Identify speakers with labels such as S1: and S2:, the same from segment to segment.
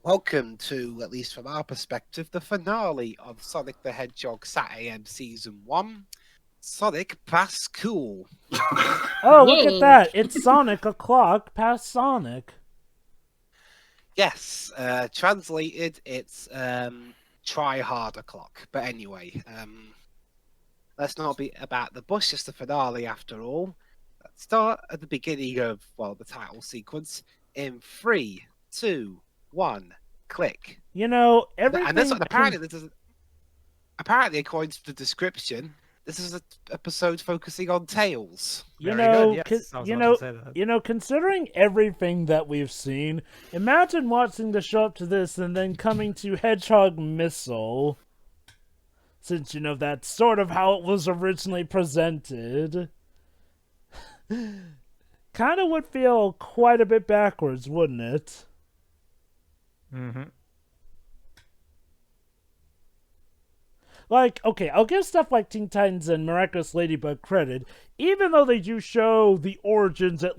S1: Welcome to, at least from our perspective, the finale of Sonic the Hedgehog SatAM Season 1, Sonic Past Cool.
S2: Oh, look at
S3: Yay.
S2: that. It's Sonic o'clock past Sonic.
S1: Yes, translated, it's try hard o'clock. But anyway, let's not be about the bush, just the finale after all. Let's start at the beginning of, well, the title sequence in 3, 2, 1, click.
S2: You know,
S1: And this
S2: everything.
S1: apparently, according to the description, this is an episode focusing on Tails.
S2: You
S4: Very
S2: know,
S4: good, yes, I was
S2: you
S4: about
S2: know,
S4: to say that.
S2: you know, considering everything that we've seen, imagine watching the show up to this and then coming to Hedgehog Missile. Since, that's sort of how it was originally presented. Kind of would feel quite a bit backwards, wouldn't it?
S4: Mm-hmm.
S2: Like, okay, I'll give stuff like Teen Titans and Miraculous Ladybug credit, even though they do show the origins at,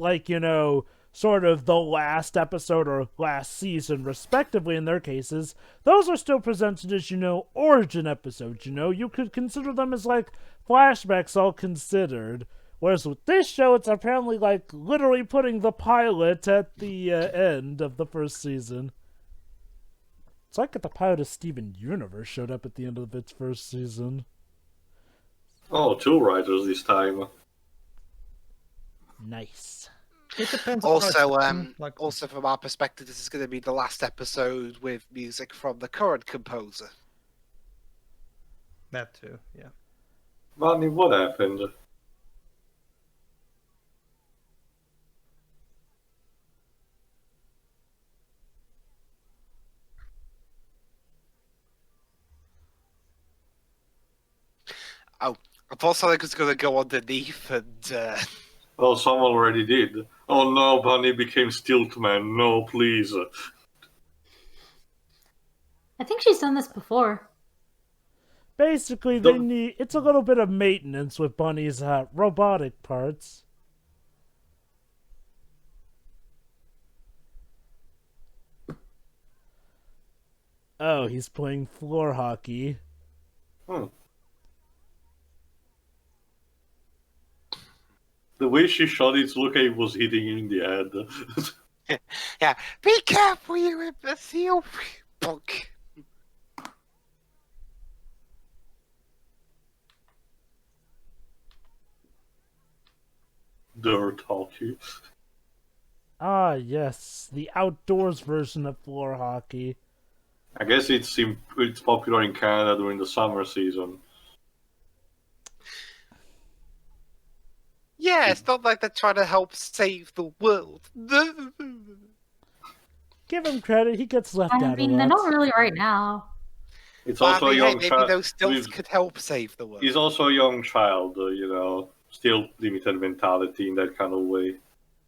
S2: sort of the last episode or last season, respectively, in their cases. Those are still presented as, origin episodes, You could consider them as, flashbacks all considered. Whereas with this show, it's apparently, literally putting the pilot at the end of the first season. It's like the pilot of Steven Universe showed up at the end of its first season.
S5: Oh, two writers this time.
S2: Nice.
S4: It depends.
S1: Also,
S4: on
S1: also from our perspective, this is going to be the last episode with music from the current composer.
S4: that too. Yeah.
S5: Bunny, what happened?
S1: Oh, I thought Sonic was going to go underneath and...
S5: Oh, someone already did. Oh no, Bunny became Stiltman. No, please.
S3: I think she's done this before.
S2: Basically, it's a little bit of maintenance with Bunny's robotic parts. Oh, he's playing floor hockey.
S5: The way she shot it looked like it was hitting him in the head.
S1: Yeah, be careful, you imbecile! Bonk.
S5: Dirt hockey.
S2: Ah, yes, the outdoors version of floor hockey.
S5: I guess it's popular in Canada during the summer season.
S1: Yeah, it's not like they're trying to help save the world.
S2: Give him credit, he gets left out a
S3: They're
S2: lot.
S3: not really right now.
S5: It's also a young
S1: maybe
S5: child.
S1: those stilts could help save the world.
S5: He's also a young child, still limited mentality in that kind of way.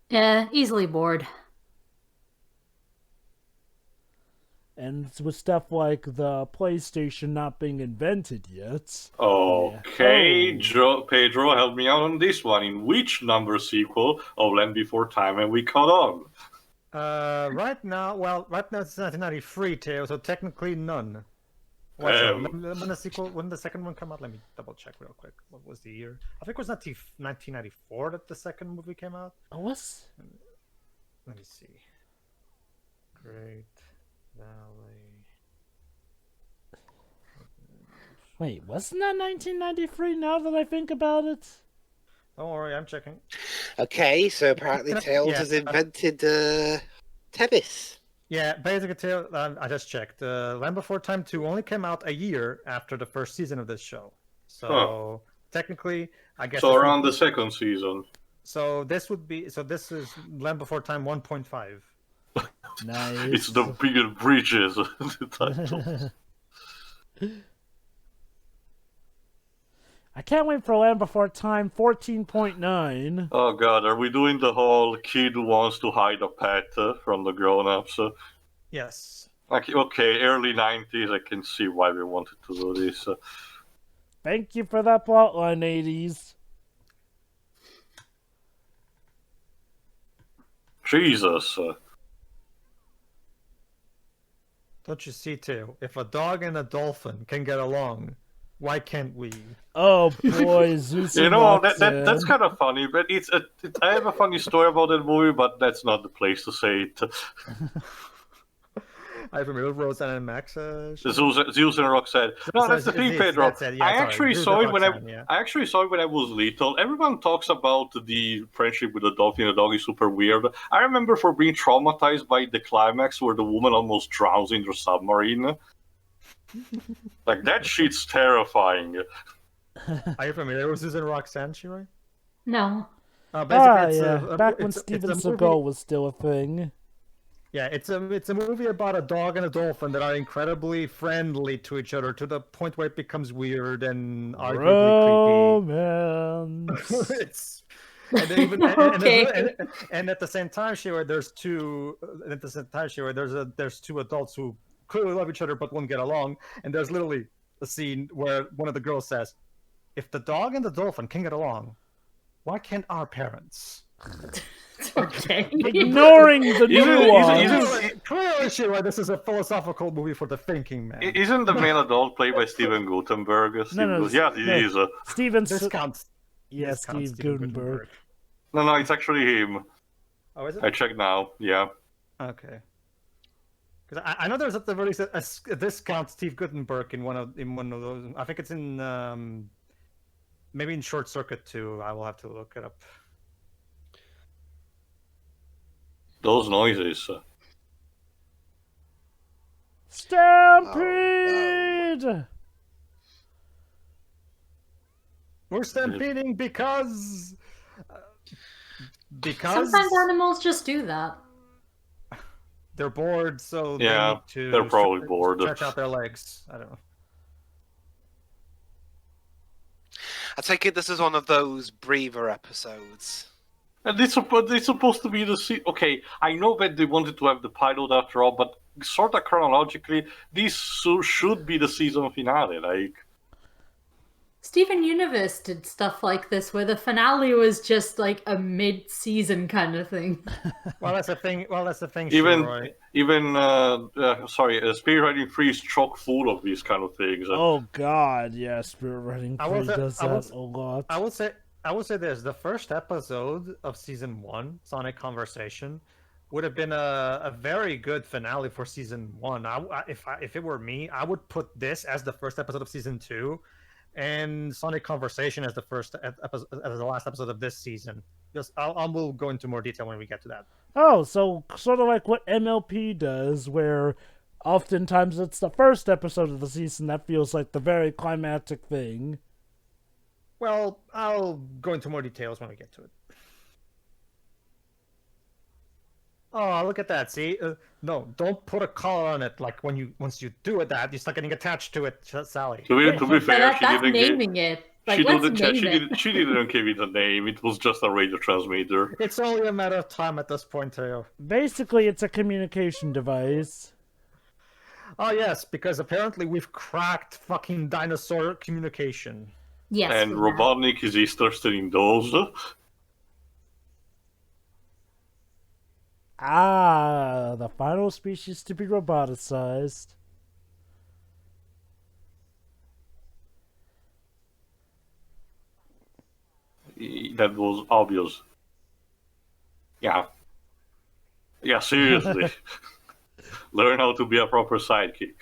S3: Yeah, easily bored.
S2: And with stuff like the PlayStation not being invented yet.
S5: Okay,
S2: Yeah.
S5: Pedro, help me out on this one. In which number sequel of Land Before Time have we caught on?
S4: Right now it's 1993 tale, so technically none. When the second one come out? Let me double check real quick. What was the year? I think it was 1994 that the second movie came out.
S2: Oh, what's...
S4: Let me see. Great Valley.
S2: Wait, wasn't that 1993 now that I think about it?
S4: Don't worry, I'm checking.
S1: Okay, so apparently Tails has invented tennis.
S4: Yeah, basically, I just checked. Land Before Time 2 only came out a year after the first season of this show. So, technically, I guess...
S5: So around the second season.
S4: So this is Land Before Time 1.5.
S2: Nice.
S5: It's the bigger bridges.
S2: I can't wait for Land Before Time 14.9.
S5: Oh god, are we doing the whole kid who wants to hide a pet from the grown-ups?
S4: Yes.
S5: Okay, early 90s, I can see why we wanted to do this.
S2: Thank you for that plotline, 80s.
S5: Jesus.
S4: Don't you see, Teo? If a dog and a dolphin can get along, why can't we?
S2: Oh boy, Zeus
S5: You
S2: and
S5: know,
S2: Roxanne.
S5: that's kind of funny, but I have a funny story about that movie, but that's not the place to say it.
S4: I remember Roseanne and Max.
S5: Zeus and Roxanne. No, that's the thing,
S4: Zeus,
S5: Pedro.
S4: that's it, yeah,
S5: I
S4: sorry.
S5: actually
S4: Zeus
S5: saw
S4: and
S5: it when I
S4: Roxanne, yeah.
S5: actually saw it when I was little. Everyone talks about the friendship with the dolphin. The dog is super weird. I remember for being traumatized by the climax where the woman almost drowns in the submarine. Like that shit's terrifying.
S4: Are you familiar with Zeus and Roxanne, Shirai?
S3: No.
S4: Basically,
S2: Yeah, back when
S4: it's
S2: Steven
S4: a movie-
S2: Seagal was still a thing.
S4: Yeah, it's a movie about a dog and a dolphin that are incredibly friendly to each other to the point where it becomes weird and arguably
S2: Romance.
S4: creepy. It's and then even
S3: Okay.
S4: and at the same time, Shirai, there's two. At the same time, Shirai, there's two adults who clearly love each other but won't get along, and there's literally a scene where one of the girls says, "If the dog and the dolphin can get along, why can't our parents?"
S3: Okay.
S2: Ignoring the
S5: Isn't-
S2: nuance.
S4: Clearly, Shirai, this is a philosophical movie for the thinking man.
S5: Isn't the main adult played by Steven Guttenberg?
S2: No,
S5: Yeah, it
S2: no.
S5: is.
S2: Steven
S4: This counts.
S2: Yeah,
S4: This counts,
S2: Steve
S4: Steven
S2: Gutenberg.
S5: No, it's actually him.
S4: Oh, is it?
S5: I checked now. Yeah.
S4: Okay. Because I know there's at the very least a discount Steve Gutenberg in one of those. I think it's in maybe in Short Circuit too. I will have to look it up.
S5: Those noises.
S2: Stampede!
S4: We're stampeding because
S3: Sometimes animals just do that.
S4: they're bored, so
S5: Yeah,
S4: they need to
S5: they're probably bored.
S4: stretch out their legs. I don't know.
S1: I take it this is one of those breather episodes.
S5: And it's supposed to be the okay. I know that they wanted to have the pilot after all, but sort of chronologically, this should be the season finale. Like,
S3: Steven Universe did stuff like this where the finale was just like a mid-season kind of thing.
S4: Well, that's the thing.
S5: even
S4: Shirai.
S5: Speed Riding 3 is chock full of these kind of things.
S2: Oh god, yeah, Spirit Riding
S4: I will
S2: 3
S4: say-
S2: does
S4: I will
S2: that
S4: s-
S2: a lot.
S4: I will say this: the first episode of season 1, Sonic Conversation, would have been a very good finale for season 1. If it were me, I would put this as the first episode of season 2, and Sonic Conversation as the first episode, as the last episode of this season. Just I will go into more detail when we get to that.
S2: Oh, so sort of like what MLP does, where oftentimes it's the first episode of the season that feels like the very climactic thing.
S4: Well, I'll go into more details when we get to it. Oh, look at that! See, no, don't put a collar on it. Like once you do it, you start getting attached to it, Sally.
S5: To be
S3: But
S5: fair,
S3: that's
S5: she didn't give.
S3: naming it. Like,
S5: She
S3: let's
S5: didn't.
S3: name it.
S5: She didn't give it a name. It was just a radio transmitter.
S4: It's only a matter of time at this point, Teo.
S2: Basically, it's a communication device.
S4: Oh yes, because apparently we've cracked fucking dinosaur communication.
S3: Yes.
S5: And
S3: we have.
S5: Robotnik is interested in those.
S2: Ah, the final species to be roboticized.
S5: That was obvious. Yeah. Yeah, seriously. Learn how to be a proper sidekick.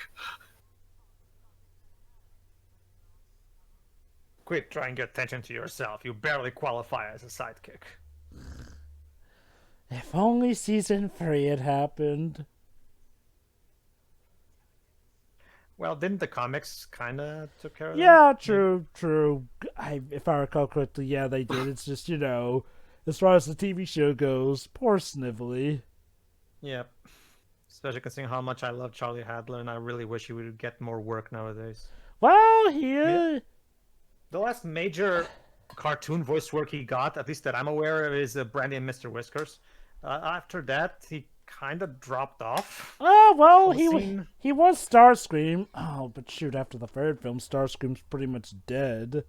S4: Quit trying to get attention to yourself. You barely qualify as a sidekick.
S2: If only season 3 had happened.
S4: Well, didn't the comics kind of took care of that?
S2: Yeah, true. If I recall correctly, yeah, they did. It's just, as far as the TV show goes, poor Snively.
S4: Yep. Especially considering how much I love Charlie Hadler, and I really wish he would get more work nowadays.
S2: Well,
S4: The last major cartoon voice work he got, at least that I'm aware of, is Brandy and Mr. Whiskers. After that, he kind of dropped off.
S2: Oh, well,
S4: I've seen-
S2: he was Starscream. Oh, but shoot, after the third film, Starscream's pretty much dead.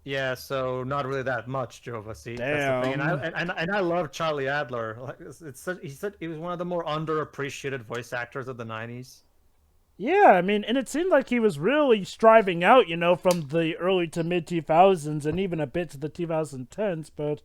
S4: Yeah, so not really that much, Jova. See, that's the thing.
S2: Damn.
S4: And I love Charlie Adler. Like he was one of the more underappreciated voice actors of the '90s.
S2: Yeah, I mean, and it seemed like he was really striving out, from the early to mid 2000s and even a bit to the 2010s. But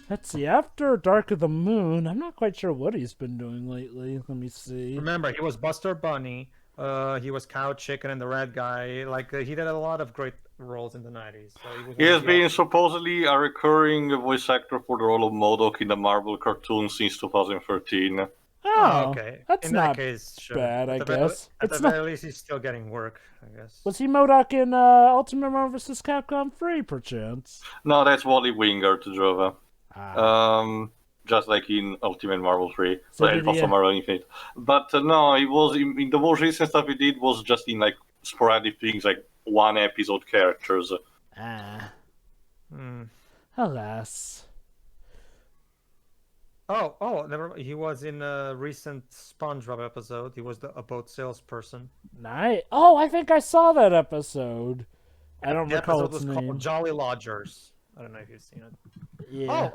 S2: let's see, after Dark of the Moon, I'm not quite sure what he's been doing lately. Let me see.
S4: Remember, he was Buster Bunny. He was Cow Chicken and the Red Guy. Like he did a lot of great roles in the 90s. So he was
S5: He
S4: one
S5: has
S4: of the
S5: been supposedly a recurring voice actor for the role of MODOK in the Marvel cartoon since 2013.
S2: Oh,
S4: okay.
S2: that's
S4: In
S2: not
S4: that case, sure.
S2: bad, I
S4: At the
S2: guess.
S4: At
S2: It's
S4: the
S2: not.
S4: very least, he's still getting work, I guess.
S2: Was he MODOK in Ultimate Marvel vs. Capcom 3, perchance?
S5: No, that's Wally Wingert, Jova.
S2: Ah.
S5: Just like in Ultimate Marvel 3,
S2: So
S5: but
S2: did
S5: also
S2: he-
S5: Marvel Infinite. But no, he was in the most recent stuff he did was just in like sporadic things, like one episode characters.
S2: Ah.
S4: Hmm.
S2: Alas.
S4: Never. He was in a recent SpongeBob episode. He was a boat salesperson.
S2: Nice. Oh, I think I saw that episode. I don't
S4: The
S2: recall
S4: episode
S2: its
S4: was
S2: name.
S4: called Jolly Lodgers. I don't know if you've seen it.
S2: Yeah.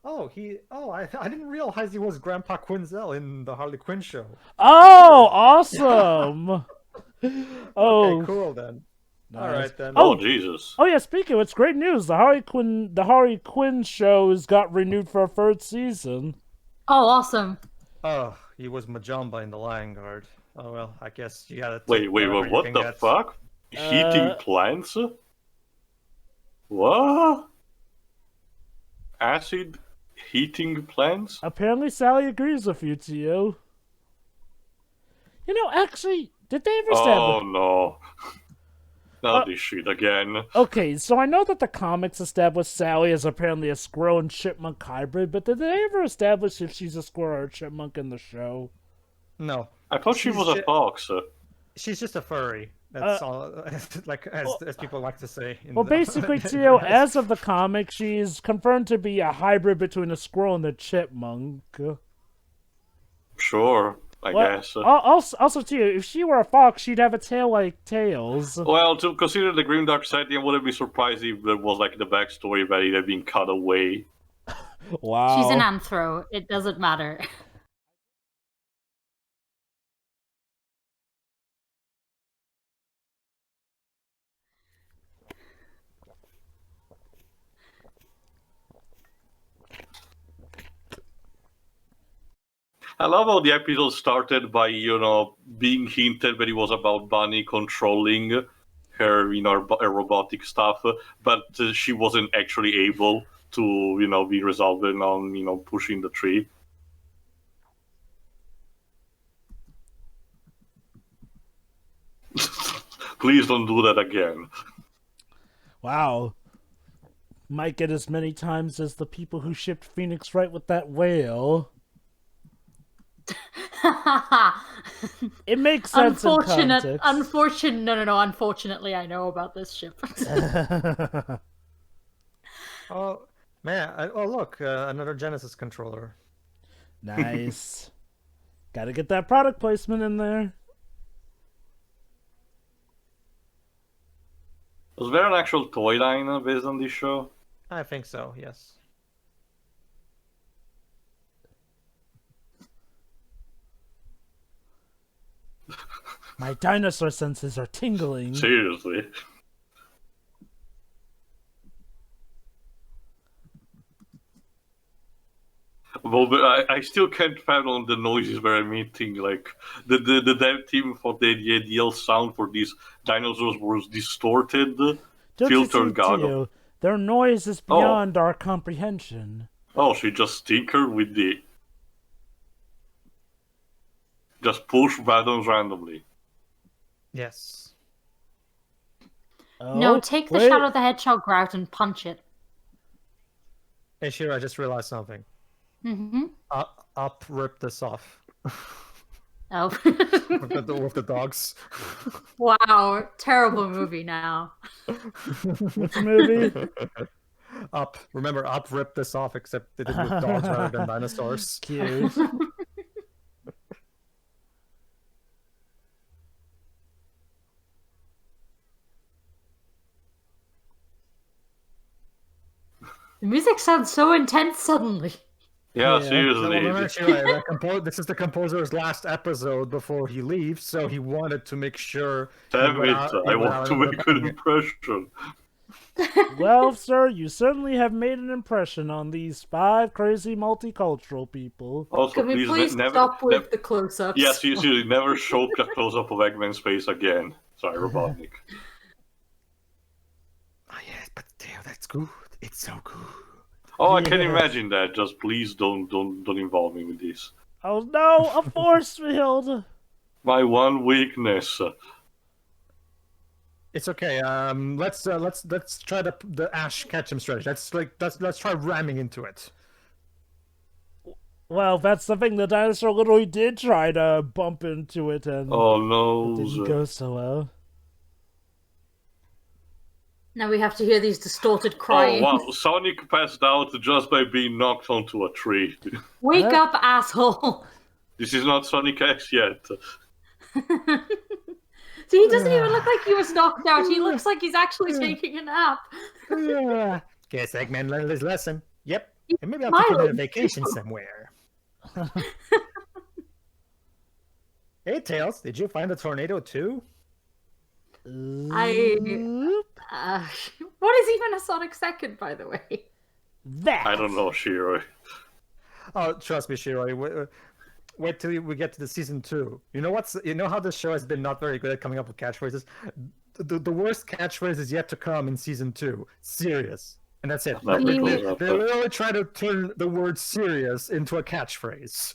S4: I didn't realize he was Grandpa Quinzel in the Harley Quinn show.
S2: Oh, awesome. Oh,
S4: Okay, cool then.
S2: nice.
S4: All right then.
S5: Oh, Jesus.
S2: Oh yeah, speaking of, it's great news. The Harley Quinn show has got renewed for a third season.
S3: Oh, awesome.
S4: Oh, he was Majamba in the Lion Guard. Oh well, I guess you gotta.
S5: Wait, what the fuck? Heating plants? What? Acid heating plants?
S2: Apparently Sally agrees with you, Tio. Actually, did they ever
S5: Oh
S2: establish...
S5: no. Not this shit again.
S2: Okay, so I know that the comics established Sally as apparently a squirrel and chipmunk hybrid, but did they ever establish if she's a squirrel or a chipmunk in the show?
S4: No,
S5: I thought she was a fox.
S4: she's just a furry. That's all. Like as people like to say.
S2: Well, basically, Tio, as of the comic, she's confirmed to be a hybrid between a squirrel and a chipmunk.
S5: Sure, I guess.
S2: Also, Tio, if she were a fox, she'd have a tail like Tails.
S5: Well, to consider the grimdark setting, I wouldn't be surprised if there was like the backstory that it had been cut away.
S2: Wow.
S3: She's an anthro. It doesn't matter.
S5: I love how the episode started by, being hinted that it was about Bunny controlling her, her robotic stuff, but she wasn't actually able to, be resolved on, pushing the tree. Please don't do that again.
S2: Wow. Might get as many times as the people who shipped Phoenix Wright with that whale. It makes sense in context.
S3: Unfortunately, I know about this ship.
S4: Oh man! Look, another Genesis controller.
S2: Nice. Gotta get that product placement in there.
S5: Was there an actual toy line based on this show?
S4: I think so. Yes.
S2: My dinosaur senses are tingling.
S5: Seriously. Well, but I still can't fathom the noises we're emitting. Like the dev team thought the ideal sound for these dinosaurs was distorted,
S2: Don't you
S5: filtered
S2: see,
S5: goggle.
S2: Tio? Their noise is beyond our comprehension.
S5: Oh, she just tinkered with the. Just push buttons randomly.
S4: Yes.
S2: Oh,
S3: No, take the
S2: wait.
S3: Shadow the Hedgehog route and punch it.
S4: Hey, Shira, I just realized something.
S3: Mm-hmm.
S4: Up, rip this off.
S3: Oh.
S4: with the dogs.
S3: Wow, terrible movie now.
S2: Which movie?
S4: Up. Remember, Up, rip this off, except they did it with dogs rather than dinosaurs.
S2: Cute.
S3: The music sounds so intense suddenly.
S5: Yeah,
S2: Yeah.
S4: No,
S5: seriously.
S4: well, actually, this is the composer's last episode before he leaves, so he wanted to make sure he
S5: Damn
S4: went
S5: it,
S4: out, he
S5: I
S4: went
S5: want
S4: out
S5: to
S4: with a
S5: make a good
S4: bang.
S5: impression.
S2: Well, sir, you certainly have made an impression on these 5 crazy multicultural people.
S5: Also,
S3: Can we please
S5: never,
S3: stop with the close-ups?
S5: Yes, you never show a close-up of Eggman's face again. Sorry, Robotnik.
S4: Oh, yes, but Theo, that's good. It's so good.
S5: Oh, I can
S2: Yes.
S5: imagine that. Just please don't involve me with this.
S2: Oh no, a force field!
S5: My one weakness.
S4: It's okay. Let's try the Ash Ketchum strategy. Let's try ramming into it.
S2: Well, that's the thing. The dinosaur literally did try to bump into it, and
S5: Oh
S2: it didn't
S5: no.
S2: go so well.
S3: Now we have to hear these distorted
S5: Oh
S3: crying.
S5: wow, Sonic passed out just by being knocked onto a tree.
S3: Wake
S2: Huh?
S3: up, asshole!
S5: This is not Sonic X yet.
S3: See, he doesn't even look like he was knocked out. He looks like he's actually taking a nap.
S4: Guess Eggman learned his lesson. Yep. And maybe I'll take him on a
S3: smiling.
S4: vacation somewhere. Hey, Tails, did you find the tornado too?
S2: Oop.
S3: What is even a Sonic second, by the way?
S2: That.
S5: I don't know, Shiro.
S4: Oh, trust me, Shiroi. Wait till we get to the season 2. You know how this show has been not very good at coming up with catchphrases? The worst catchphrase is yet to come in season 2. Serious. And that's it.
S5: Never
S4: They
S5: goes up.
S4: literally try to turn the word serious into a catchphrase.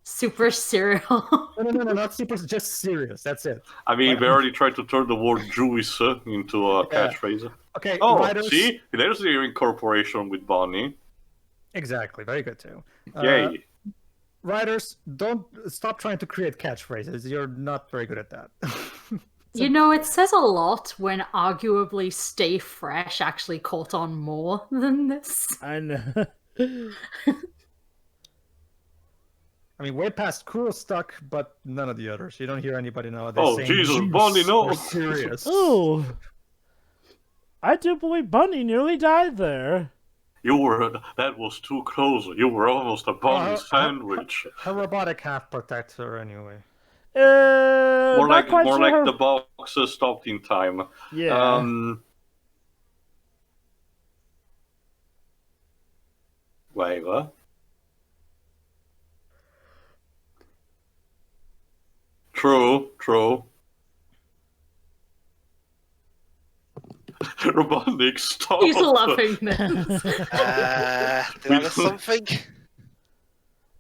S3: Super cereal.
S4: No, not super, just serious. That's it.
S5: I mean, we already tried to turn the word Jewish into a catchphrase.
S4: Okay,
S5: Oh,
S4: writers...
S5: see? There's the incorporation with Bonnie.
S4: Exactly, very good too.
S5: Yay.
S4: Writers, don't stop trying to create catchphrases. You're not very good at that.
S3: You know, it says a lot when arguably Stay Fresh actually caught on more than this.
S2: I know.
S4: I mean, way past Cool Stuck, but none of the others. You don't hear anybody nowadays
S5: Oh,
S4: saying
S5: Jesus,
S4: juice
S5: Bonnie, no.
S4: or serious.
S2: Ooh. I do believe Bunny nearly died there.
S5: That was too close. You were almost a Bonnie sandwich.
S4: Her robotic half protects her anyway.
S5: More
S2: not
S5: like
S2: quite sure.
S5: the box stopped in time.
S2: Yeah.
S5: Wait, what? True. Robotnik, stop.
S3: He's loving this.
S1: Did I miss something?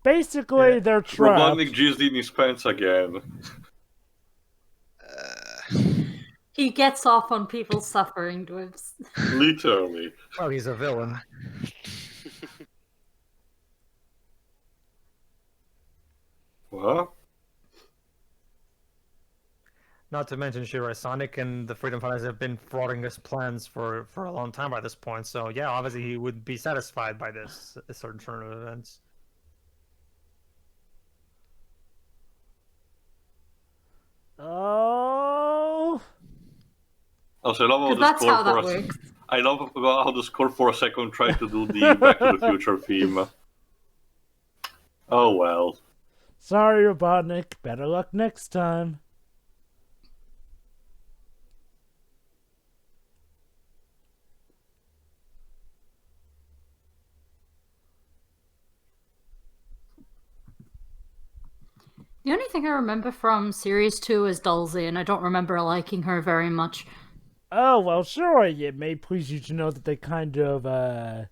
S2: Basically, they're trapped.
S5: Robotnik jizzed in his pants again.
S3: He gets off on people suffering, Dwibs.
S5: Literally.
S4: Well, he's a villain.
S5: What?
S4: Not to mention, Shiro, Sonic and the Freedom Fighters have been frauding his plans for a long time by this point. So yeah, obviously he would be satisfied by this certain turn of events.
S2: Oh.
S5: Also, I love how
S3: Because
S5: the
S3: that's
S5: score
S3: how that
S5: for
S3: works.
S5: I love how the score for a second tried to do the Back to the Future theme. Oh well.
S2: Sorry, Robotnik. Better luck next time.
S3: The only thing I remember from Series 2 is Dulcie, and I don't remember liking her very much.
S2: Oh, well, sure. It may please you to know that they kind of,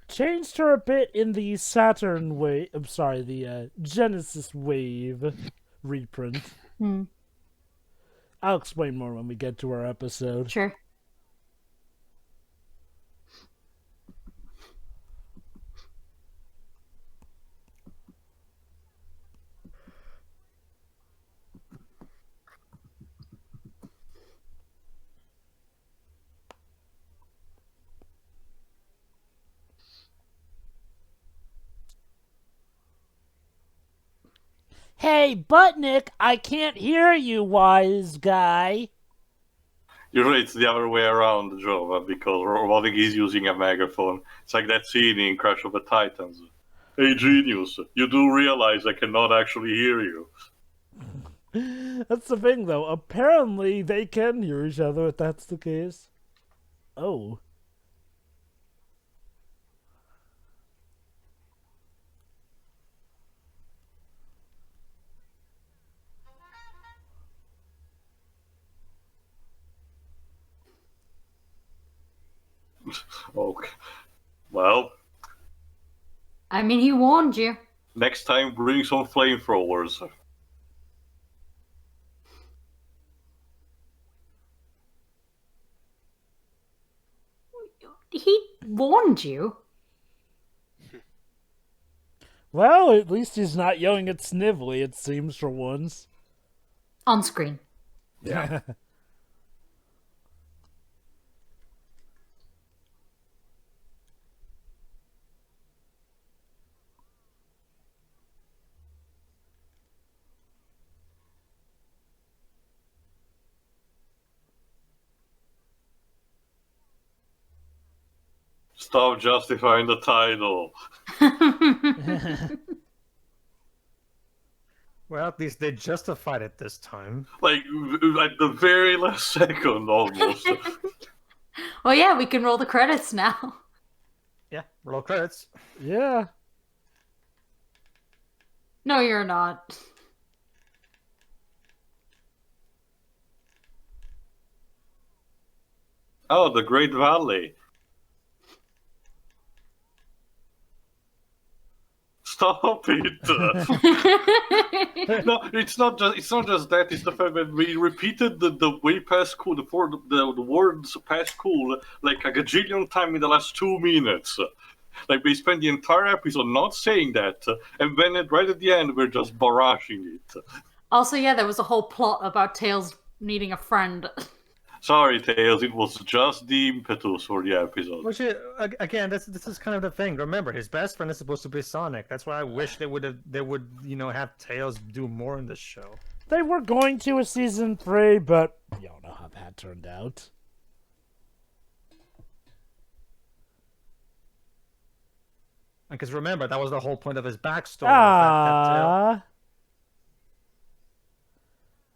S2: changed her a bit in the Saturn wave. I'm sorry, the, Genesis wave reprint. I'll explain more when we get to our episode.
S3: Sure.
S2: Hey, Butnick, I can't hear you, wise guy.
S5: Usually it's the other way around, Joe, because Robotnik is using a megaphone. It's like that scene in Crash of the Titans. Hey, genius, you do realize I cannot actually hear you.
S2: That's the thing, though. Apparently, they can hear each other if that's the case. Oh.
S5: Okay. Well,
S3: I mean, he warned you.
S5: next time bring some flamethrowers.
S3: He warned you.
S2: Well, at least he's not yelling at Snively, it seems, for once.
S3: On screen.
S5: Yeah. Stop justifying the title.
S4: Well, at least they justified it this time.
S5: Like, at the very last second, almost.
S3: Well, yeah, we can roll the credits now.
S4: Yeah, roll credits.
S2: Yeah.
S3: No, you're not.
S5: Oh, the Great Valley. Stop it! No, it's not just that. It's the fact that we repeated the way past cool, the words past cool like a gajillion times in the last 2 minutes. Like we spent the entire episode not saying that, and then right at the end we're just barraging it.
S3: Also, yeah, there was a whole plot about Tails needing a friend.
S5: Sorry, Tails, it was just the impetus for the episode.
S4: Which, again, this is kind of the thing. Remember, his best friend is supposed to be Sonic. That's why I wish they would have Tails do more in this show.
S2: They were going to a season 3, but y'all know how that turned out.
S4: Because remember, that was the whole point of his backstory.
S2: Ah.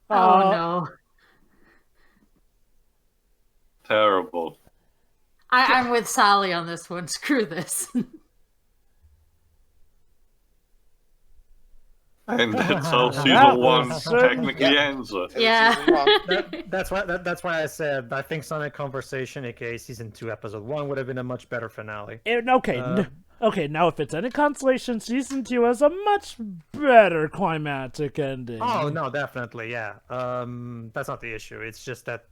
S3: Oh no.
S5: Terrible.
S3: I'm with Sally on this one. Screw this.
S5: And that's how season 1 technically ends.
S3: Yeah.
S4: That's why I said I think Sonic Conversation, aka season 2, episode 1, would have been a much better finale.
S2: Okay, now if it's any consolation, season 2 has a much better climatic ending.
S4: Oh no, definitely, yeah. That's not the issue. It's just that,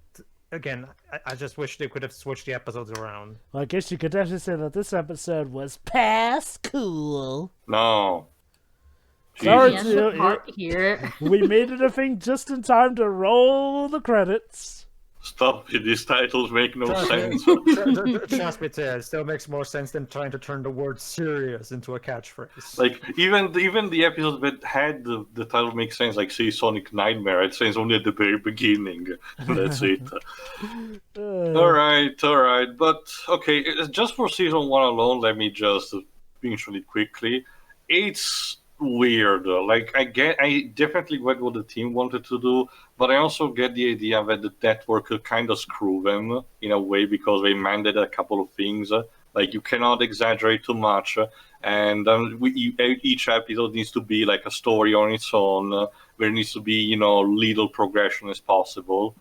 S4: again, I just wish they could have switched the episodes around.
S2: Well, I guess you could definitely say that this episode was past cool.
S5: No.
S2: Sorry
S3: Yes,
S2: to
S3: part here.
S2: we made it a thing just in time to roll the credits.
S5: Stop it, these titles make no sense.
S4: Trust me, Ted, it still makes more sense than trying to turn the word serious into a catchphrase.
S5: Like, even the episodes that had the title make sense, like, say, Sonic Nightmare, it says only at the very beginning. That's it. Alright. But, okay, just for season 1 alone, let me just mention it quickly. It's weird. Like, I definitely get what the team wanted to do, but I also get the idea that the network could kind of screw them in a way because they mandated a couple of things. Like, you cannot exaggerate too much, and each episode needs to be like a story on its own. There needs to be, little progression as possible,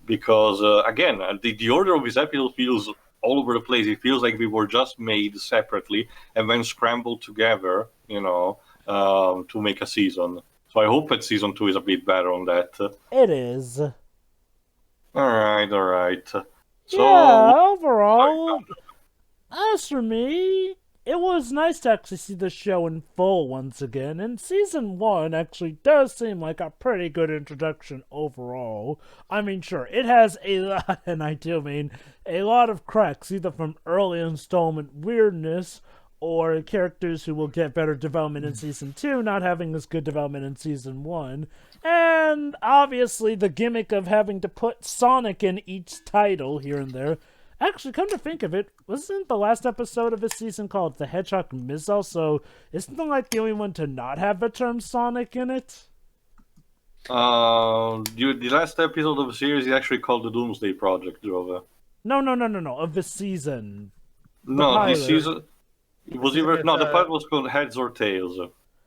S5: because again, the order of this episode feels all over the place. It feels like we were just made separately and then scrambled together, to make a season. So I hope that season 2 is a bit better on that.
S2: It is.
S5: Alright. So,
S2: yeah, overall, as for me, it was nice to actually see the show in full once again, and season 1 actually does seem like a pretty good introduction overall. I mean, sure, it has a lot, and I do mean a lot of cracks, either from early installment weirdness or characters who will get better development in Season 2 not having as good development in Season 1. And obviously the gimmick of having to put Sonic in each title here and there. Actually, come to think of it, wasn't the last episode of this season called The Hedgehog Missile? So isn't the like the only one to not have the term Sonic in it?
S5: The last episode of the series is actually called the Doomsday Project, Jova.
S2: No, of the season.
S5: No,
S2: pilot.
S5: this season it was either the pilot was called Heads or Tails.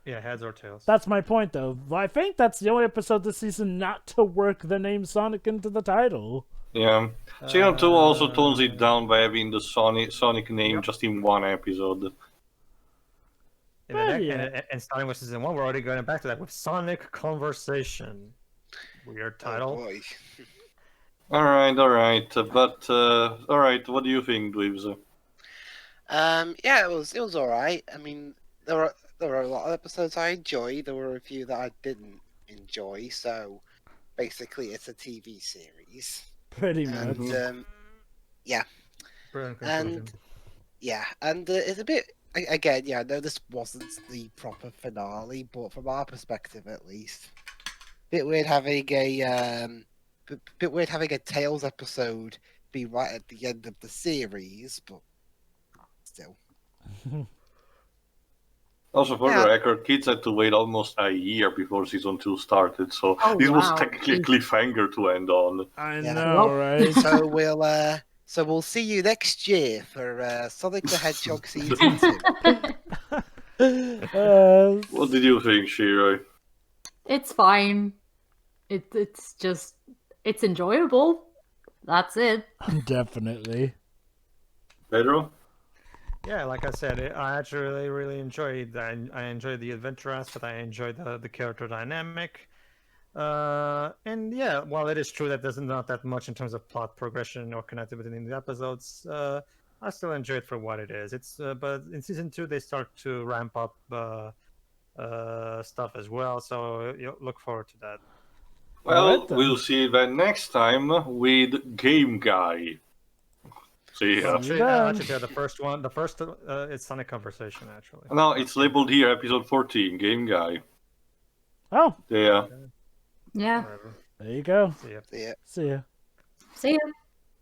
S4: Yeah, heads or tails.
S2: That's my point, though. I think that's the only episode this season not to work the name Sonic into the title.
S5: Yeah, season 2 also tones it down by having the Sonic name just in one episode.
S4: And starting with season 1, we're already going back to that with Sonic Conversation. Weird title.
S1: Oh boy.
S5: All right, but all right, what do you think, Dweebs?
S1: Yeah, it was all right. I mean, there were a lot of episodes I enjoyed. There were a few that I didn't enjoy. So basically, it's a TV series.
S2: Pretty much.
S1: And yeah,
S4: Brilliant
S1: and
S4: conclusion.
S1: yeah, and it's a bit again. Yeah, I know this wasn't the proper finale, but from our perspective, at least, bit weird having a Tales episode be right at the end of the series, but still.
S5: Also, for
S1: Yeah.
S5: the record, kids had to wait almost a year before season 2 started, so
S3: Oh,
S5: this was
S3: wow.
S5: technically a cliffhanger to end on.
S2: I
S1: Yeah.
S2: know,
S3: Well,
S2: right?
S1: So we'll see you next year for Sonic the Hedgehog season 2.
S5: What did you think, Shiroi?
S3: It's fine. It's just it's enjoyable. That's it.
S2: Definitely.
S5: Pedro?
S4: Yeah, like I said, I actually really enjoyed. I enjoyed the adventure aspect. I enjoyed the character dynamic. And yeah, while it is true that there's not that much in terms of plot progression or connectivity in the episodes, I still enjoy it for what it is. It's but in season 2 they start to ramp up stuff as well, so you look forward to that.
S5: Well,
S2: Alright, then.
S5: we'll see that next time with Game Guy. See ya.
S2: See you
S4: Actually,
S2: then.
S4: yeah, the first it's Sonic Conversation actually.
S5: No, it's labeled here, episode 14, Game Guy.
S2: Oh,
S5: Yeah.
S3: Yeah.
S4: Whatever.
S2: there you go.
S4: See ya.
S1: Yeah.
S2: See ya.
S3: See ya.